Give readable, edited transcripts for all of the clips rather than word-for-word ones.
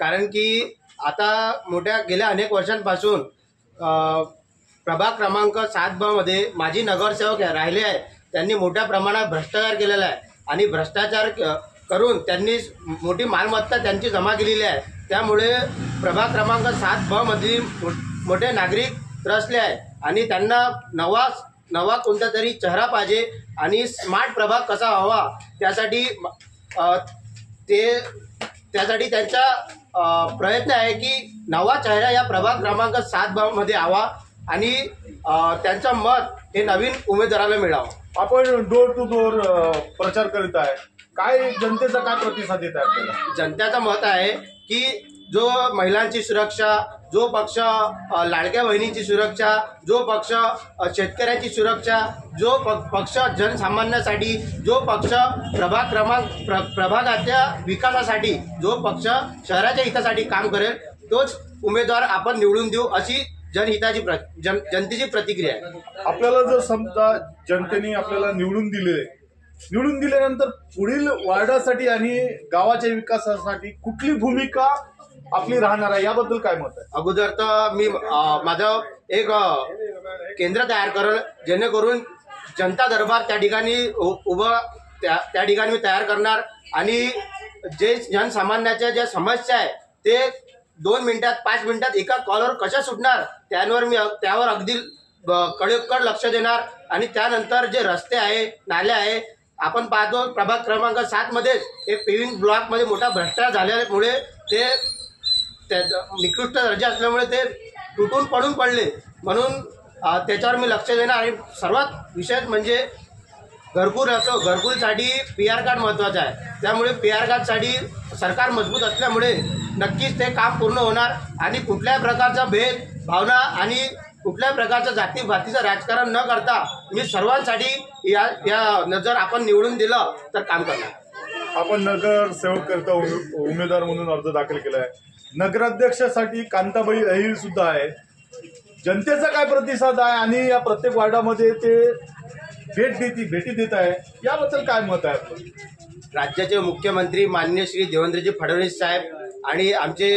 कारण की आता मोठ्या गेल्या अनेक वर्षांपासून प्रभाग क्रमांक 7 मध्ये माजी नगरसेवक राहिले आहेत. त्यांनी मोठ्या प्रमाणात भ्रष्टाचार केलेला आहे आणि भ्रष्टाचार करून त्यांनी मोठी मालमत्ता त्यांची जमा केलेली आहे. त्यामुळे प्रभाग क्रमांक 7 मधील मोठे नागरिक त्रसले आहेत आणि त्यांना नवा कोणता तरी चेहरा पाहिजे आणि स्मार्ट प्रभाग कसा व्हावा त्यासाठी त्यांचा प्रयत्न आहे की नवा चेहरा या प्रभाग क्रमांक 7 मध्ये यावा आणि त्यांचं मत हे नवीन उमेदवाराला मिळावं. आपण डोर टू डोर प्रचार करीत आहे, काय जनतेचा काय प्रतिसाद येत आहे आपल्याला? जनतेचं मत आहे की जो महिलांची सुरक्षा, जो पक्ष लाडक्या बहिणींची सुरक्षा, जो पक्ष शेतकऱ्यांची सुरक्षा, जो पक्ष जनसामान्यासाठी, जो पक्ष प्रभागाच्या विकासासाठी, जो पक्ष शहराच्या हितासाठी काम करेल तोच उमेदवार आपण निवडून देऊ अशी जनतेची प्रतिक्रिया आहे. आपल्याला जर समजा जनतेने आपल्याला निवडून दिल्यानंतर पुढील वार्डासाठी आणि गावाच्या विकासासाठी कुठली भूमिका आपली राहणार आहे याबद्दल काय मत आहे? अगोदर तर मी माझं एक केंद्र तयार करेल जेणेकरून जनता दरबार त्या ठिकाणी त्या ठिकाणी मी तयार करणार आणि जे जनसामान्याच्या ज्या समस्या आहे ते 2 मिनिटात 5 मिनिटात एका कॉलवर कशा सुटणार त्यावर अगदी कडेकोट लक्ष देणार. आणि त्यानंतर जे रस्ते आहे, नाले आहे, आपण पाहतो प्रभाग क्रमांक 7 मध्येच एक पेव्हिंग ब्लॉक मध्ये मोठा भ्रष्टाचार झाल्यामुळे ते निकृष्ट दर्जा असल्यामुळे ते तुटून पडून पडले. म्हणून त्याच्यावर मी लक्ष देणार. आणि सर्वात विशेष म्हणजे घरकुलसाठी PR कार्ड महत्त्वाचं आहे. त्यामुळे PR कार्डसाठी सरकार मजबूत असल्यामुळे नक्कीच ते काम पूर्ण होणार आणि कुठल्याही प्रकारचा भेद भावना आणि कुठल्याही प्रकारचं जातीभातीचं राजकारण न करता मी सर्वांसाठी या जर आपण निवडून दिलं तर काम करणार. आपण नगरसेवक करता उमेदवार म्हणून अर्ज दाखल केला आहे. नगराध्यक्षासाठी कांताबाई अहिर सुद्धा आहे. जनतेचा काय प्रतिसाद आहे आणि या प्रत्येक वार्डामध्ये ते भेटी देत आहे याबद्दल काय मत आहे आपलं? राज्याचे मुख्यमंत्री माननीय श्री देवेंद्रजी फडणवीस साहेब आणि आमचे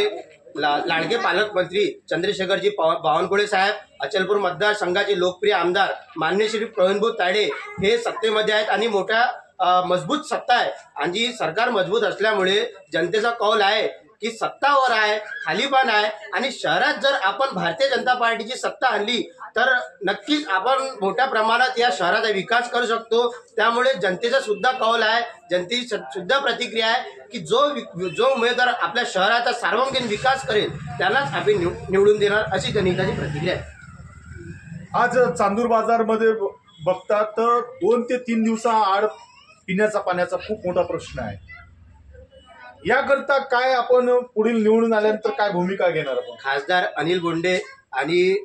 लाडके पालकमंत्री चंद्रशेखरजी बावनकुळे साहेब, अचलपूर मतदारसंघाचे लोकप्रिय आमदार माननीय श्री प्रवीणभाऊ तायडे हे सत्तेमध्ये आहेत आणि मोठ्या मजबूत सत्ता आहे. आणि सरकार मजबूत असल्यामुळे जनतेचा कौल आहे की सत्तावर आहे, खाली पण आहे. आणि शहरात जर आपण भारतीय जनता पार्टीची सत्ता आणली तर नक्कीच आपण मोठ्या प्रमाणात या शहराचा विकास करू शकतो. त्यामुळे जनतेचा सुद्धा कौल आहे, जनतेची सुद्धा प्रतिक्रिया आहे की जो उमेदवार आपल्या शहराचा सर्वांगीण विकास करेल त्यालाच आपण निवडून देणार अशी जनतेची प्रतिक्रिया आहे. आज चांदूर बाजारमध्ये बघता तर 2 ते 3 दिवसाआड पिण्याचा पाण्याचा खूप मोठा प्रश्न आहे. याकरता काय आपण पुढील निवडून आल्यानंतर काय भूमिका घेणार? खासदार अनिल बोंडे आणि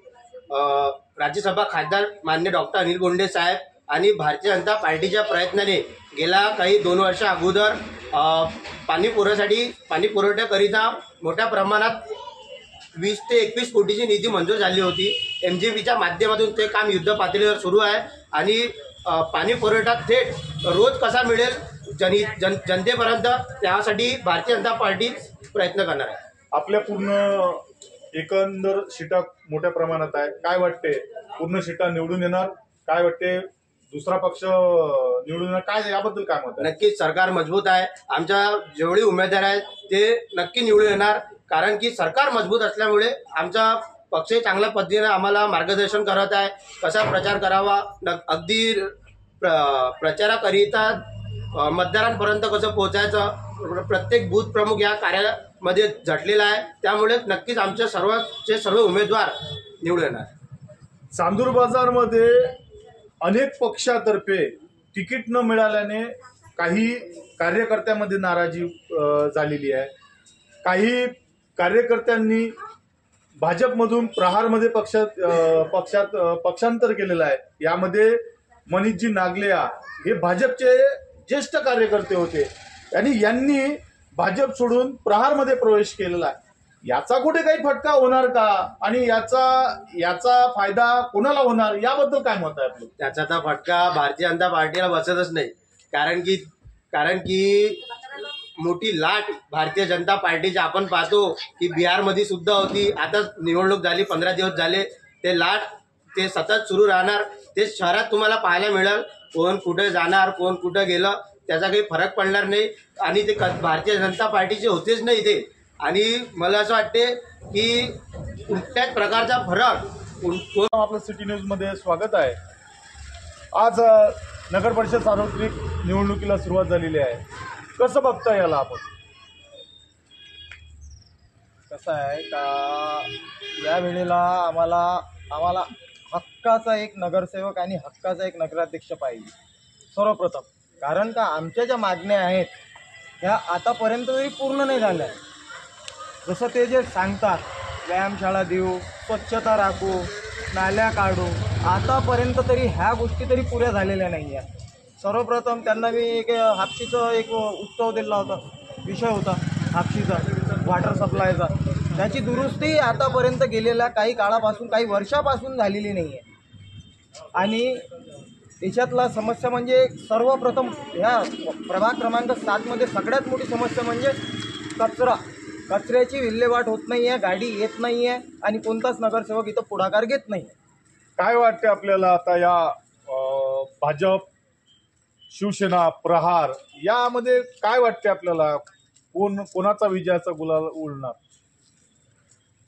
राज्यसभा खासदार मान्य डॉक्टर अनिल बोंडे साहेब आणि भारतीय जनता पार्टीच्या प्रयत्नाने गेल्या काही 2 वर्षा अगोदर पाणी पुरवठ्याकरिता मोठ्या प्रमाणात 20 ते 21 कोटीची निधी मंजूर झाली होती. MGPच्या माध्यमातून ते काम युद्ध पातळीवर सुरू आहे आणि पाणी पुरवठा थेट रोज कसा मिळेल जनतेपर्यंत त्यासाठी भारतीय जनता पार्टी प्रयत्न करणार आहे. आपल्या पूर्ण एकंदर सीटा मोठ्या प्रमाणात आहे. काय वाटते, पूर्ण सीटा निवडून येणार? काय वाटते, दुसरा पक्ष निवडून येणार? काय याबद्दल काय मत आहे? नक्कीच सरकार मजबूत आहे. आमच्या जेवढे उमेदवार आहेत ते नक्की निवडून येणार. कारण की सरकार मजबूत असल्यामुळे आमचा पक्षही चांगल्या पद्धतीने आम्हाला मार्गदर्शन करत आहे. कसा प्रचार करावा, अगदी प्रचाराकरिता मतदारांपर्यंत कसं पोहोचायचं, प्रत्येक बूथ प्रमुख या कार्यामध्ये झटलेला आहे. त्यामुळे नक्कीच आमच्या सर्व उमेदवार निवडून येणार. चांदूर बाजारमध्ये अनेक पक्षातर्फे तिकीट न मिळाल्याने काही कार्यकर्त्यांमध्ये नाराजी झालेली आहे. काही कार्यकर्त्यांनी भाजपमधून प्रहारमध्ये पक्षांतर केलेलं आहे. यामध्ये मनीषजी नागलेया हे भाजपचे ज्येष्ठ कार्यकर्ते होते आणि यांनी भाजप सोडून प्रहारमध्ये प्रवेश केलेला आहे. याचा कुठे काही फटका होणार का आणि याचा फायदा कोणाला होणार याबद्दल काय मत आहे आपलं? त्याचा तर फटका भारतीय जनता पार्टीला बसतच नाही. कारण की मोठी लाट भारतीय जनता पार्टीची आपण पाहतो की बिहारमध्ये सुद्धा होती. आता निवडणूक झाली, 15 दिवस झाले, ते लाट ते सतत सुरू राहणार. ते शहरात तुम्हाला पाहायला मिळेल. कोण कुठे जाणार, कोण कुठं गेलं त्याचा काही फरक पडणार नाही. आणि ते भारतीय जनता पार्टीचे होतेच नाही ते. आणि मला असं वाटते की कुठल्याच प्रकारचा फरक आपलं सिटी न्यूज मध्ये स्वागत आहे. आज नगर परिषद सार्वत्रिक निवडणुकीला सुरुवात झालेली आहे. कसं बघता याला आपण? कसं आहे का, या वेळेला आम्हाला हक्काचा एक नगरसेवक आणि हक्काचा एक नगराध्यक्ष पाहिजे सर्वप्रथम. कारण का आमच्या ज्या मागण्या आहेत ह्या आतापर्यंत तरी पूर्ण नाही झाल्या. जसं ते जे सांगतात व्यायामशाळा देऊ, स्वच्छता राखू, नाल्या काढू, आतापर्यंत तरी ह्या गोष्टी तरी पुऱ्या झालेल्या नाही आहेत. सर्वप्रथम त्यांना मी एक हापशीचा एक उत्सव दिला होता, विषय होता हापशीचा वॉटर सप्लायचा. त्याची दुरुस्ती आतापर्यंत गेलेल्या काही काळापासून, काही वर्षापासून झालेली नाही आहे. आणि देशातला समस्या म्हणजे सर्वप्रथम ह्या प्रभाग क्रमांक 7मध्ये सगळ्यात मोठी समस्या म्हणजे कचऱ्याची विल्हेवाट होत नाही आहे, गाडी येत नाही आहे आणि कोणताच नगरसेवक इथं पुढाकार घेत नाही. काय वाटते आपल्याला आता या भाजप, शिवसेना, प्रहार यामध्ये काय वाटते आपल्याला? कोणाचा विजयाचा गुलाल उडणार?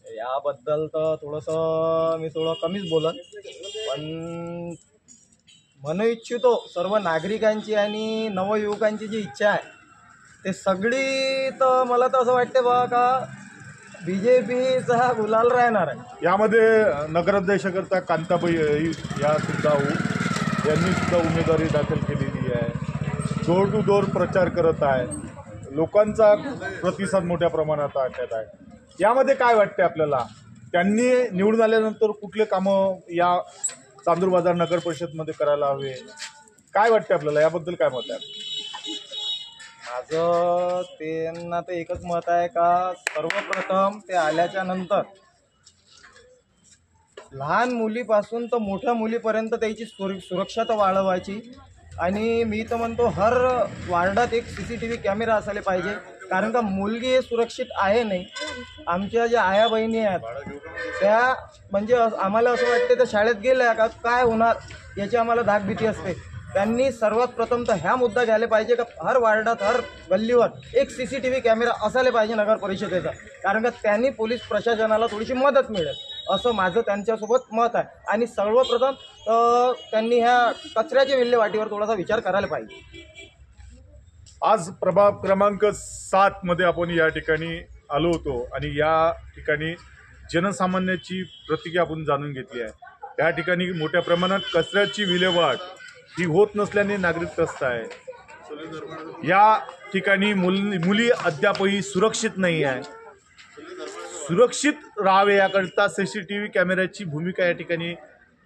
याबद्दल तर मी थोडं कमीच बोलन, पण म्हणू इच्छितो सर्व नागरिकांची आणि नवयुवकांची जी इच्छा आहे ते सगळी, तर मला तर असं वाटते बा का BJPचा गुलाल राहणार आहे. यामध्ये नगराध्यक्षकरता कांताबाई या सुद्धा यांनी सुद्धा उमेदवारी दाखल केलेली आहे. डोर टू डोर प्रचार करत आहे. लोकांचा प्रतिसाद मोठ्या प्रमाणात आढळत आहे. यामध्ये काय वाटते आपल्याला? त्यांनी निवडून आल्यानंतर कुठले कामं या चांदूर बाजार नगर परिषदमध्ये करायला हवे? काय वाटते आपल्याला? याबद्दल काय मत आहे? माझं त्यांना तर एकच मत आहे का सर्वप्रथम ते आल्याच्या नंतर लहान मुलीपासून तर मोठ्या मुलीपर्यंत त्याची सुरक्षा तर वाढवायची. आणि मी तर म्हणतो हर वार्डात एक CCTV कॅमेरा असायला पाहिजे. कारण का मुलगी हे सुरक्षित आहे नाही. आमच्या ज्या आया बहिणी आहेत त्या म्हणजे आम्हाला असं वाटते तर शाळेत गेल्या का काय होणार याची आम्हाला धाकभीती असते. त्यांनी सर्वात प्रथम तर ह्या मुद्दा घ्यायला पाहिजे का हर वार्डात, हर गल्लीवर एक CCTV कॅमेरा असायला पाहिजे नगर परिषदेचा. कारण का त्यांनी पोलीस प्रशासनाला थोडीशी मदत मिळेल असं माझं त्यांच्यासोबत मत आहे. आणि सर्वप्रथम त्यांनी ह्या कचऱ्याच्या विल्हेवाटीवर थोडासा विचार करायला पाहिजे. आज प्रभाग क्रमांक 7मध्ये आपण या ठिकाणी आलो होतो आणि या ठिकाणी जनसामान्याची प्रतिक्रिया आपण जाणून घेतली आहे. या ठिकाणी मोठ्या प्रमाणात कचऱ्याची विल्हेवाट ही होत नसल्याने नागरिक त्रस्त आहे. या ठिकाणी मुली अद्यापही सुरक्षित नाही आहे. सुरक्षित राहावे याकरता CCTV कॅमेऱ्याची भूमिका या ठिकाणी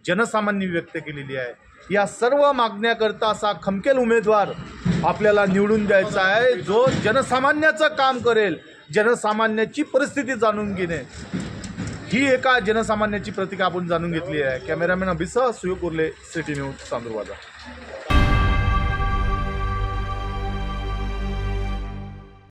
जनसामान्यांनी व्यक्त केलेली आहे. या सर्व मागण्याकरता असा खमकेल उमेदवार आपल्याला निवडून द्यायचा आहे जो जनसामान्याचं काम करेल, जनसामान्याची परिस्थिती जाणून घेणे. ही एका जनसामान्याची प्रतिक्रिया आपण जाणून घेतली आहे. कॅमेरामॅन अभिसह सुयोग उर्ले, सिटी न्यूज, चांदूर बाजार.